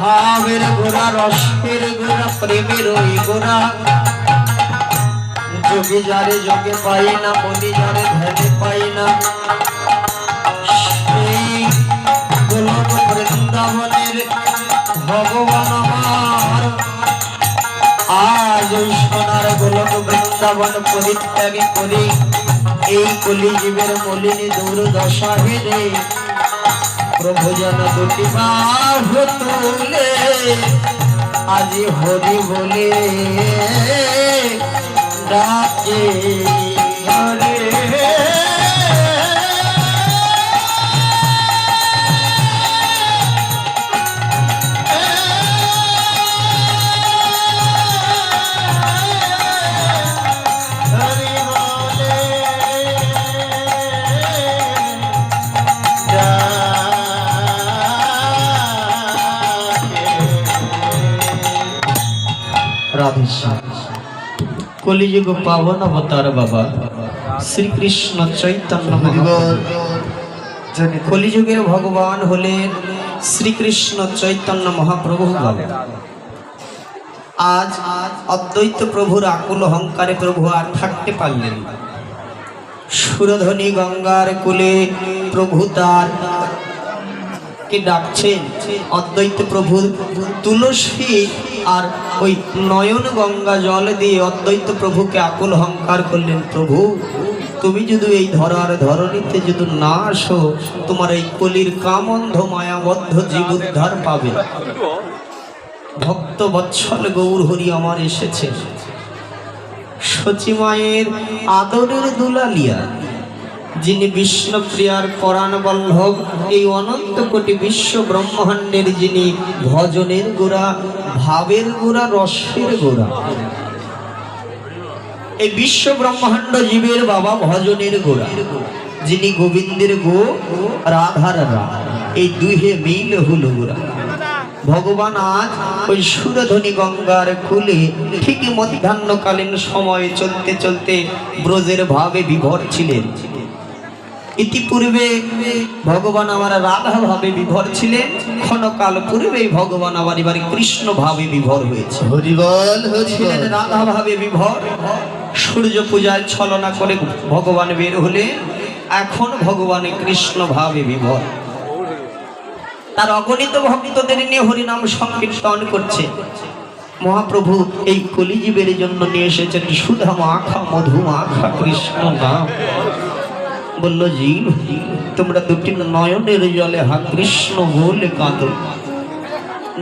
ভাবের গোড়া রসের গোড়া প্রেমের ওই গোড়া যোগে যারে যোগে পাই না বলি যারে ধ্যানে পাই না সেই গোলক বৃন্দাবনের ভগবান আমার আজ ওই সোনার গোলক বৃন্দাবন পরিত্যাগ করে এই কলিজীবের মলিনী দুর্দশা হেরে প্রভু যেন দুটি বাহু তুলে আজি হরি বলে ডাকে হরে কলিযুগ পাবন অবতার বাবা শ্রীকৃষ্ণ চৈতন্য কলিযুগের ভগবান হলেন শ্রীকৃষ্ণ চৈতন্য মহাপ্রভু বাবা। আজ অদ্বৈত প্রভুর আকুল অহংকারে প্রভু আর থাকতে পারলেন। সুরধনী গঙ্গার কুলে প্রভু তার কে ডাকছেন। অদ্বৈত প্রভু তুলসী আর ওই নয়ন গঙ্গা জল দিয়ে অদ্বৈত প্রভুকে আকুল অহংকার করলেন, প্রভু তুমি যদি এই ধরার ধরণীতে যদি না আসো তোমার এই কলির কামন্ধ মায়াবদ্ধ জীব উদ্ধার পাবে। ভক্ত বৎসল গৌর হরি আমার এসেছে, সচিমায়ের আদরের দুলালিয়া, যিনি বিষ্ণুপ্রিয়ার পরাণ বল্লভ, এই অনন্ত কোটি বিশ্ব ব্রহ্মাণ্ডের যিনি ভজনের গোড়া, ভাবের গোড়া, রসের গোড়া। এই বিশ্ব ব্রহ্মাণ্ড জীবের বাবা ভজনের গোড়া, যিনি গোবিন্দের গো রাধার রা, এই দুহে মিল হলো গোড়া। ভগবান আজ ওই সুরধনী গঙ্গার কুলে ঠিক মধ্যাহ্নকালীন সময় চলতে চলতে ব্রজের ভাবে বিভোর ছিলেন। ইতিপূর্বে ভগবান আমার রাধা ভাবে বিভোর ছিলেন, ক্ষণকাল পূর্বেই ভগবান আবার এবারে কৃষ্ণ ভাবে বিভোর হয়েছে। ছিলেন রাধা ভাবে বিভোর, সূর্য পূজায় ছলনা করে ভগবান বের হলে এখন ভগবান কৃষ্ণ ভাবে বিভোর। তার অগণিত ভক্তদের নিয়ে হরিনাম সংকীর্তন করছে। মহাপ্রভু এই কলিজীবের জন্য নিয়ে এসেছেন সুধা মাখা মধু মাখা কৃষ্ণ নাম। বলল জীব তোমরা দুটি নয়নের জলে হা কৃষ্ণ বলে কাঁদো।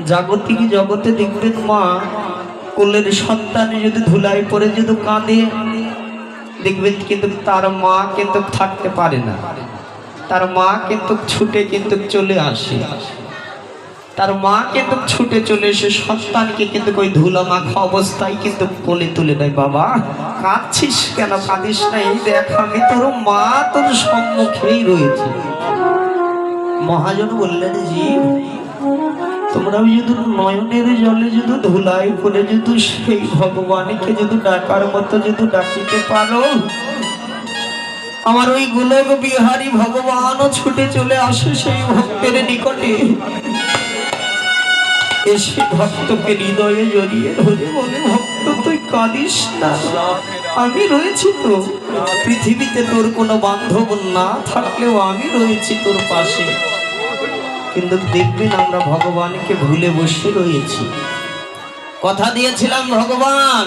জাগতিক জগতে দেখবেন মা কোলের সন্তানে যদি ধুলাই পরে যদি কাঁদে দেখবেন কিন্তু তার মা কিন্তু থাকতে পারে না, তার মা কিন্তু ছুটে কিন্তু চলে আসে, তার মা কিন্তু ছুটে চলে এসে সন্তানকে কিন্তু ওই ধুলা মাখা অবস্থায় কিন্তু কোলে তুলে নেয়। বাবা কাঁদছিস কেন, কাঁদিস না, এই দেখ আমি তোর মা তোর সম্মুখেই রয়েছে। মহাজন বললেন জীব তোমরা যদি নয়নের জলে যদি ধুলাই করে যদি সেই ভগবানকে যদি ডাকার মতো যদি ডাকিতে পারো, আমার ওই গোলক বিহারী ভগবানও ছুটে চলে আসে সেই ভক্তের নিকটে, এসে ভক্তকে হৃদয়ে জড়িয়ে ধরে বলে ভক্ত তুই কাঁদিস না, আমি রয়েছি তো, পৃথিবীতে তোর কোনো বান্ধব না থাকলেও আমি রয়েছি তোর পাশে। কিন্তু দেখবেন আমরা ভগবানকে ভুলে বসে রয়েছি। কথা দিয়েছিলাম ভগবান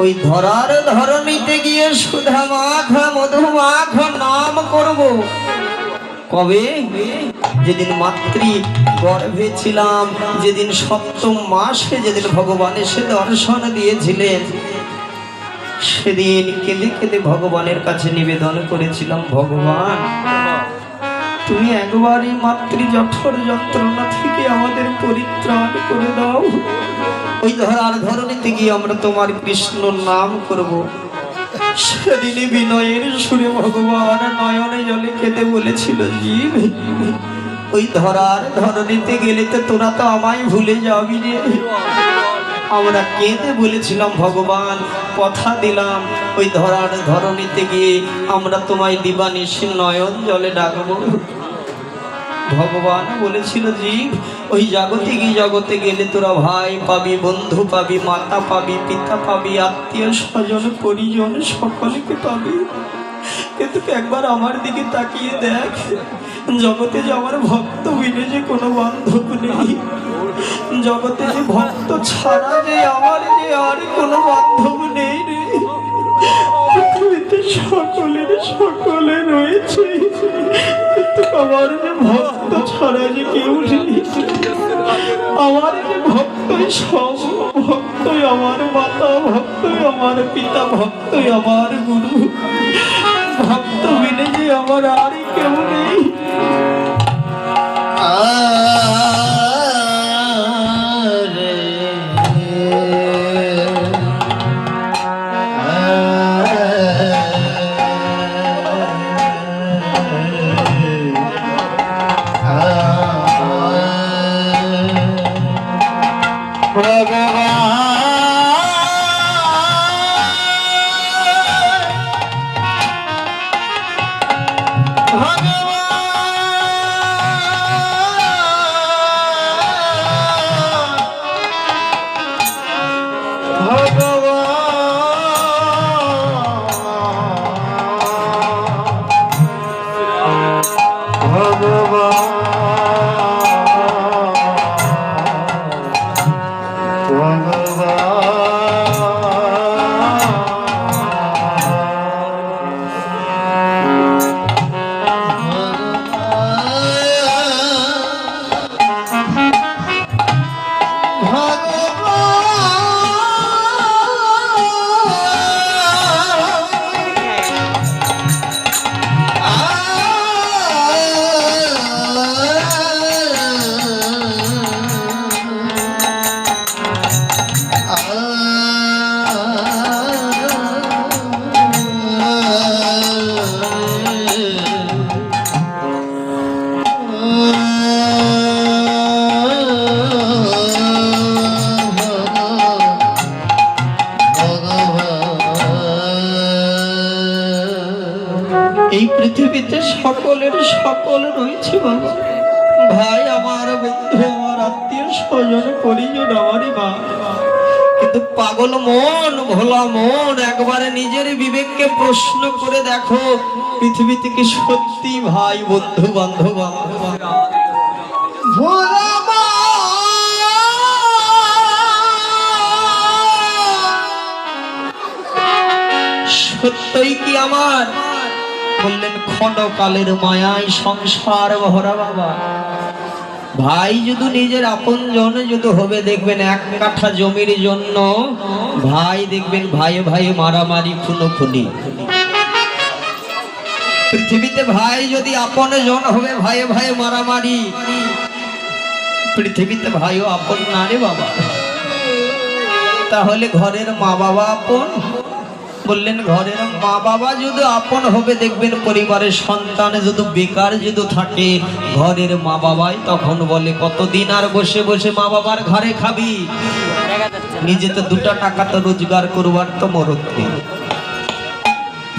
ওই ধরার ধরণীতে গিয়ে সুধা মাখা মধু মাখা নাম করব। কবে? যেদিন মাতৃ গর্ভে ছিলাম, যেদিন সপ্তম মাসে যেদিন ভগবান এসে দর্শন দিয়েছিলেন, সেদিন কেঁদে কেঁদে ভগবানের কাছে নিবেদন করেছিলাম, ভগবান তুমি একবারই মাতৃ জঠর যন্ত্রণা থেকে আমাদের পরিত্রাণ করে দাও। ওই ধরার ধরণীতে গিয়ে আমরা তোমার কৃষ্ণ নাম করব। সেদিনই বিনয়ের সুরে ভগবান নয়নে জলে খেতে বলেছিল জীব ওই ধরার ধরণীতে গেলে তো তোরা তো আমায় ভুলে যাবি রে। আমরা কেঁদে বলেছিলাম ভগবান কথা দিলাম ওই ধরার ধরণীতে গিয়ে আমরা তোমায় দিবানিশি নয়ন জলে ডাকবো। ভগবান বলেছিল জীব ওই জগতে গেলে তোরা ভাই পাবি, বন্ধু পাবি, মাতা পাবি, পিতা পাবি, আত্মীয় স্বজন পরিজন সকলকে পাবি, কিন্তু একবার আমার দিকে তাকিয়ে দেখ, জগতে যে আমার ভক্ত বিনে যে কোনো বান্ধব নেই, জগতে যে ভক্ত ছাড়া যে আমার যে আর কোনো বান্ধব নেই রে। পৃথিবীতে সকলে রয়েছে, কিন্তু আমার যে ভক্ত ছাড়া যে কেউ নেই। আমার যে ভক্তই সব, ভক্তই আমার মাতা, ভক্তই আমার পিতা, ভক্তই আমার গুরু, ভক্ত বিনে যে আমার আর কেউ নেই। এই পৃথিবীতে সকলের সকল রয়েছে বাবা, ভাই আমার, বন্ধু আমার, আত্মীয় স্বজন পরিজন আমারই মা, কিন্তু পাগল মন, ভোলা মন, একবারে নিজের বিবেককে প্রশ্ন করে দেখো, পৃথিবীতে কি সত্যি ভাই, বন্ধু, বান্ধব ভোলা সত্যই কি আমার? বললেন ক্ষণকালের মায়ায় সংসার ভরা বাবা। ভাই যদি নিজের আপন জন যদি হবে, দেখবেন এক কাঠা জমির জন্য ভাই, দেখবেন ভাই ভাই মারামারি, খুনোখুনি। পৃথিবীতে ভাই যদি আপন জন হবে, ভাই ভাই মারামারি। পৃথিবীতে ভাইও আপন না রে বাবা। তাহলে ঘরের মা বাবা আপন? বললেন ঘরের মা বাবা যদি আপন হবে, দেখবেন পরিবারের সন্তান যদি বেকার যদি থাকে, ঘরের মা বাবাই তখন বলে কতদিন আর বসে বসে মা বাবার ঘরে খাবি, নিজে তো দুটা টাকা তো রোজগার করবার তো মরদ নেই।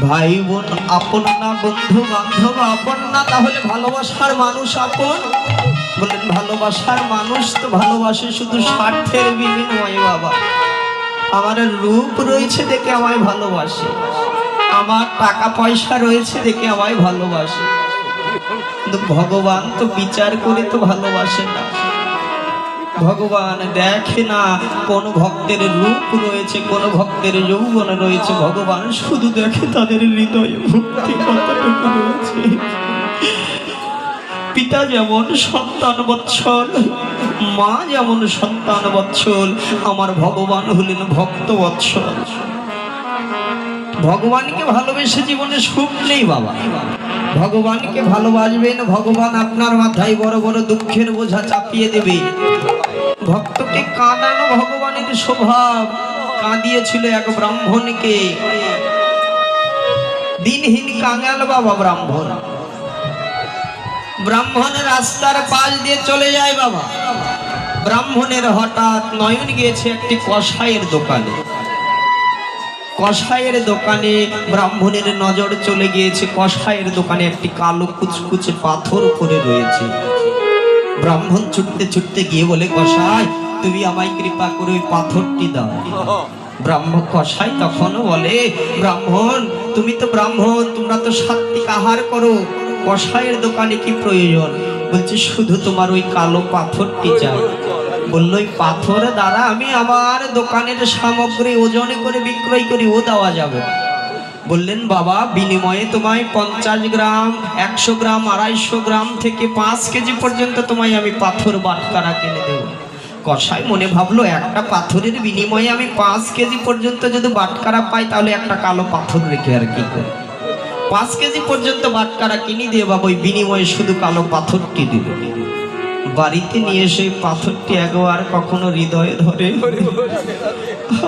ভাই বোন আপন না, বন্ধু বান্ধব আপন না, তাহলে ভালোবাসার মানুষ আপন? বললেন ভালোবাসার মানুষ তো ভালোবাসে শুধু স্বার্থের বিনিময়ে বাবা। আমার রূপ রয়েছে দেখে আমায় ভালোবাসে, আমার টাকা পয়সা রয়েছে দেখে আমায় ভালোবাসে, কিন্তু ভগবান তো বিচার করে তো ভালোবাসে না। ভগবান দেখে না কোন ভক্তের রূপ রয়েছে, কোন ভক্তের যৌবন রয়েছে, ভগবান শুধু দেখে তাদের হৃদয়ে ভক্তি কতটুকু রয়েছে। পিতা যেমন সন্তান বৎসল, মা যেমন সন্তান বৎসল, আমার ভগবান হলেন ভক্ত বৎসল। ভগবানকে ভালোবেসে জীবনে সুখ নেই বাবা। ভগবানকে ভালোবাসবেন, ভগবান আপনার মাথায় বড় বড় দুঃখের বোঝা চাপিয়ে দেবে। ভক্তকে কাঁদানো ভগবানের স্বভাব। কাঁদিয়েছিল এক ব্রাহ্মণকে, দিনহীন কাঙাল বাবা ব্রাহ্মণ। ব্রাহ্মণের রাস্তার পাশ দিয়ে চলে যায় বাবা। ব্রাহ্মণের হঠাৎ নয়ন গিয়েছে একটি কসাইয়ের দোকানে। কসাইয়ের দোকানে ব্রাহ্মণের নজর চলে গিয়েছে। কসাইয়ের দোকানে একটি কালো কুচকুচে পাথর পড়ে রয়েছে। ব্রাহ্মণ ছুটতে ছুটতে গিয়ে বলে, কসাই তুমি আমায় কৃপা করে ওই পাথরটি দাও। ব্রাহ্মণ কসাই তখনও বলে, ব্রাহ্মণ তুমি তো ব্রাহ্মণ, তোমরা তো সাত্বিক আহার করো, কসাইয়ের দোকানে কি প্রয়োজন? বলছে শুধু তোমার ওই কালো পাথরটি চাই। বললো ওই পাথর দ্বারা আমি আমার দোকানের সামগ্রী ওজন করে বিক্রয় করি, ও দেওয়া যাবে? বললেন বাবা বিনিময়ে তোমায় 50 গ্রাম, 100 গ্রাম, 250 গ্রাম থেকে 5 কেজি পর্যন্ত তোমায় আমি পাথর বাটখারা কিনে দেবো। কসাই মনে ভাবলো একটা পাথরের বিনিময়ে আমি 5 কেজি পর্যন্ত যদি বাটখারা পাই তাহলে একটা কালো পাথর রেখে আর কি করে। 5 কেজি পর্যন্ত বাটখারা কিনে দিয়ে বাবা ওই বিনিময়ে শুধু কালো পাথরটি দিল। বাড়িতে নিয়ে এসে পাথরটি একবার কখনো হৃদয়ে ধরে,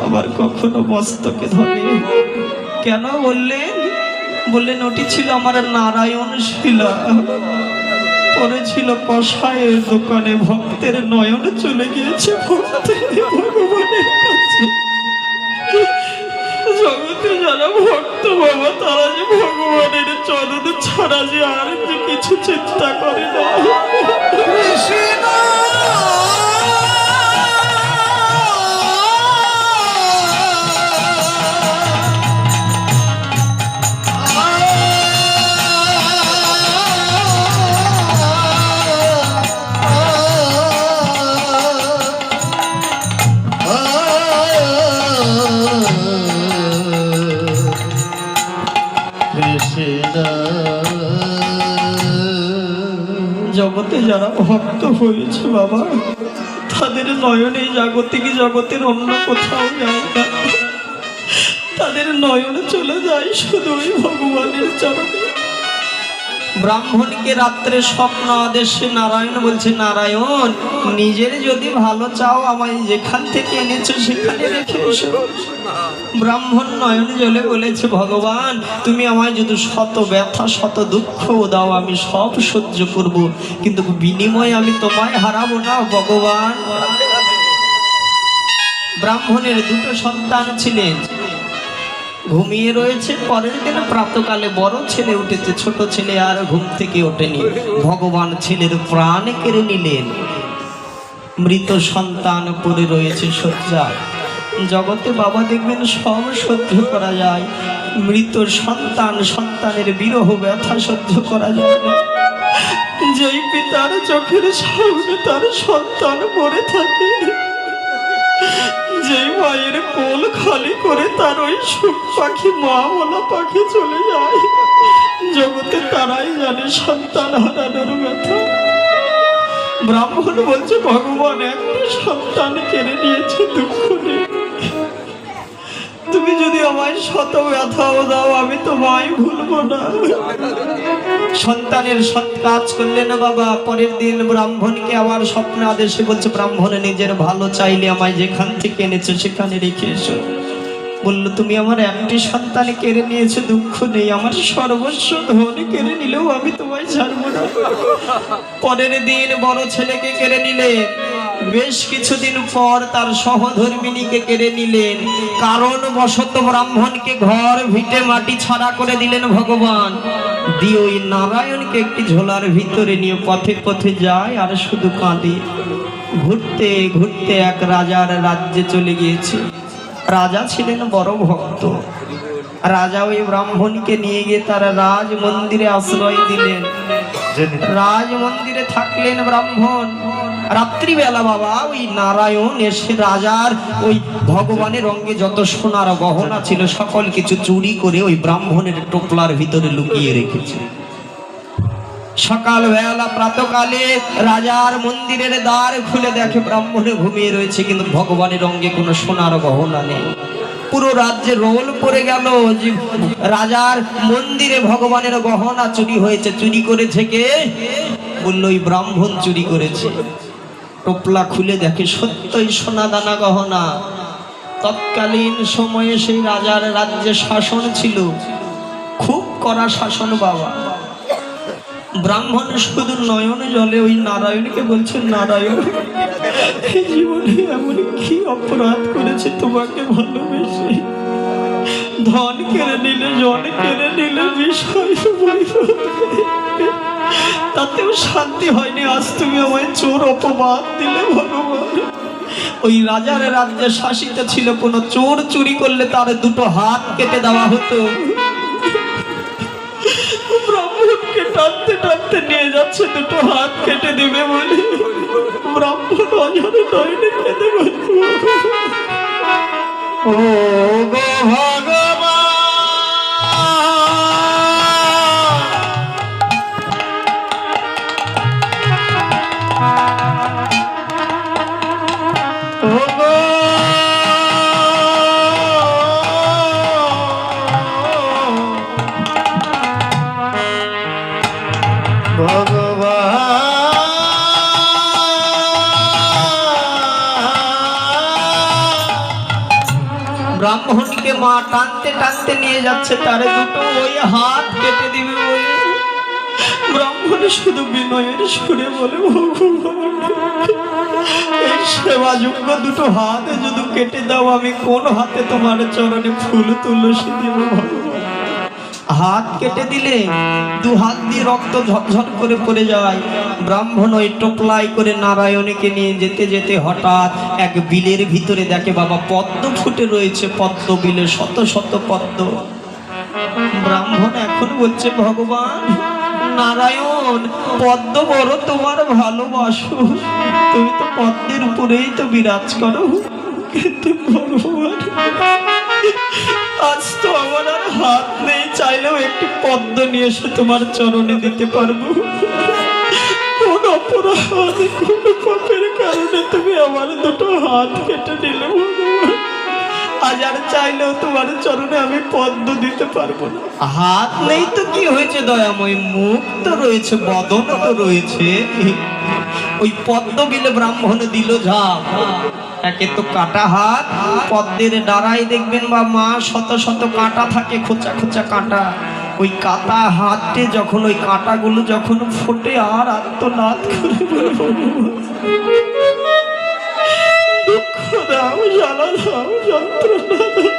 আবার কখনো মস্তকে ধরে। কেন বললেন? বললেন ওটি ছিল আমার নারায়ণ শিলা, পরে ছিল কসাইয়ের দোকানে। ভক্তের নয়ন চলে গিয়েছে ভগবানের কাছে। জগতে যারা ভক্ত বাবা তারা যে ভগবানের চরণ ছাড়া যে আর যে কিছু চিন্তা করে না। জগতে যারা ভক্ত হয়েছে বাবা তাদের নয়নে জাগতিক জগতের অন্য কোথাও যায় না, তাদের নয়ন চলে যায় শুধু ওই ভগবানের চরণে। ব্রাহ্মণকে রাত্রে স্বপ্ন আদেশে নারায়ণ বলছে, নারায়ণ নিজের যদি ভালো চাও আমায় যেখান থেকে এনেছো সেখানে রেখে এসো। ব্রাহ্মণ নয়ন জলে বলেছে, ভগবান তুমি আমায় যদি শত ব্যথা শত দুঃখ দাও আমি সব সহ্য করব, কিন্তু বিনিময়ে আমি তোমায় হারাবো না ভগবান। ব্রাহ্মণের দুটো সন্তান ছিলেন, ঘুমিয়ে রয়েছে। পরের দিন প্রাতকালে বড় ছেলে উঠেছে, ছোট ছেলে আর ঘুম থেকে ওঠেনি। ভগবান ছেলের প্রাণ কেড়ে নিলেন। মৃত সন্তান পড়ে রয়েছে শয্যায়। জগতে বাবা দেখবেন সব সহ্য করা যায়, মৃত সন্তানের বিরহ ব্যথা সহ্য করা যায় না। যেই পিতার চোখের সামনে তার সন্তান পড়ে থাকে, যে মায়ের কোল খালি করে তার ওই সুখ পাখি মা বলা পাখি চলে যায়, জগতে তারাই জানে সন্তান হারানোর ব্যথা। ব্রাহ্মণ বলছে, ভগবান একটা সন্তান কেড়ে নিয়েছে, দুঃখ নেই, তুমি যদি আমায় শত ব্যথাও দাও আমি তোমায় ভুলবো না। সন্তানের সৎ কাজ করলেন বাবা। পরের দিন ব্রাহ্মণকে আবার স্বপ্ন আদেশে বলছে, ব্রাহ্মণ নিজের ভালো চাইলে আমায় যেখান থেকে এনেছো সেখানে রেখে এসো। বললো তুমি আমার একটি সন্তান কেড়ে নিয়েছো, দুঃখ নেই, আমার সর্বস্ব ধন কেড়ে নিলেও আমি তোমায় ছাড়বো না। পরের দিন বড় ছেলেকে কেড়ে নিলেন। বেশ কিছুদিন পর তার সহধর্মিনীকে কেড়ে নিলেন। কারণ বশত ব্রাহ্মণকে ঘর ভিটে মাটি ছাড়া করে দিলেন ভগবান। দিয়ে ওই নারায়ণকে একটি ঝোলার ভিতরে নিয়ে পথে পথে যায় আর শুধু কাঁদে। ঘুরতে ঘুরতে এক রাজার রাজ্যে চলে গিয়েছে। রাজা ছিলেন বড় ভক্ত। রাজা ওই ব্রাহ্মণকে নিয়ে গিয়ে তার রাজ মন্দিরে আশ্রয় দিলেন। রাজ মন্দিরে থাকলেন ব্রাহ্মণ। রাত্রিবেলা বাবা ওই নারায়ণ এসে রাজার ওই ভগবানের অঙ্গে যত সোনার গহনা ছিল সকল কিছু চুরি করে ওই ব্রাহ্মণের টোপলার ভিতরে লুকিয়ে রেখেছে। সকালবেলা প্রাতকালে রাজার মন্দিরের দ্বার খুলে দেখে ব্রাহ্মণে ঘুমিয়ে রয়েছে, কিন্তু ভগবানের অঙ্গে কোনো সোনার গহনা নেই। পুরো রাজ্যে রোল পড়ে গেল যে রাজার মন্দিরে ভগবানের গহনা চুরি হয়েছে। চুরি করেছে কে? বললো ওই ব্রাহ্মণ চুরি করেছে। টোপলা খুলে দেখে সত্যই সোনা দানা গহনা। তৎকালীন সময়ে সেই রাজার রাজ্যে শাসন ছিল, খুব কড়া শাসন বাবা। ব্রাহ্মণ শুধু নয়ন জলে ওই নারায়ণকে বলছে, নারায়ণ জীবনে এমন কি অপরাধ করেছে তোমাকে ভালোবেসে ধন কেড়ে নিলে, জন কেড়ে নিলে, বিষয় তাতেও শান্তি হয়নি। আজ তুমি আমায় চোর অপবাদ দিলে ভগবান। ওই রাজার রাজ্যে শাসিত ছিল, কোনো চোর চুরি করলে তার দুটো হাত কেটে দেওয়া হতো। ব্রাহ্মণকে টানতে টানতে নিয়ে যাচ্ছে দুটো হাত কেটে দিবে বলে। ব্রাহ্মণ অজানে নয়নে কেঁদে বলতো, ও গো ভগবান, ও গো ব্রাহ্মণকে মা টানতে টানতে নিয়ে যাচ্ছে, তারে দুটো ওই হাত কেটে দিবে বলে। ব্রাহ্মণ শুধু বিনয়ের সুরে বলে, ভগবান এই সেবাযোগ্য দুটো হাতে যদি কেটে দাও, আমি কোন হাতে তোমার চরণে ফুল তুলসী দিব ভগবান। হাত কেটে দিলে দু হাত দিয়ে রক্ত ঝরঝর করে পড়ে যায়। ব্রাহ্মণ ওই টোপলাই করে নারায়ণীকে নিয়ে যেতে যেতে হঠাৎ এক বিলের ভিতরে দেখে বাবা পদ্ম ফুটে রয়েছে। পদ্ম বিলে শত শত পদ্ম। ব্রাহ্মণ এখন বলছে, ভগবান নারায়ণ, পদ্ম বড় তোমার ভালোবাসো, তুমি তো পদ্মের উপরেই তো বিরাজ করো, কিন্তু ভগবান আজ তো আমার আর হাত নেই, চাইলেও একটি পদ্ম নিয়ে এসে তোমার চরণে দিতে পারবো। কোন অপরাধ, কোন পাপের কারণে তুমি আমার দুটো হাত কেটে নিলে ভগবান? আজ আর চাইলেও তোমার চরণে আমি পদ্ম দিতে পারবো না। হাত নেই তো কি হয়েছে দয়াময়, মুখ তো রয়েছে, বদন তো রয়েছে। ওই পদ্ম বিলে ব্রাহ্মণ দিল ঝাঁপ। একে তো কাটা হাত, পদ্মের ডাড়ায় দেখবেন বা মা শত শত কাঁটা থাকে, খোঁচা খোঁচা কাঁটা। ওই কাটা হাতে যখন ওই কাঁটাগুলো যখন ফোটে আর আত্মনাদ করে দুঃখ দাও, জ্বালা দাও, যন্ত্রণা দাও।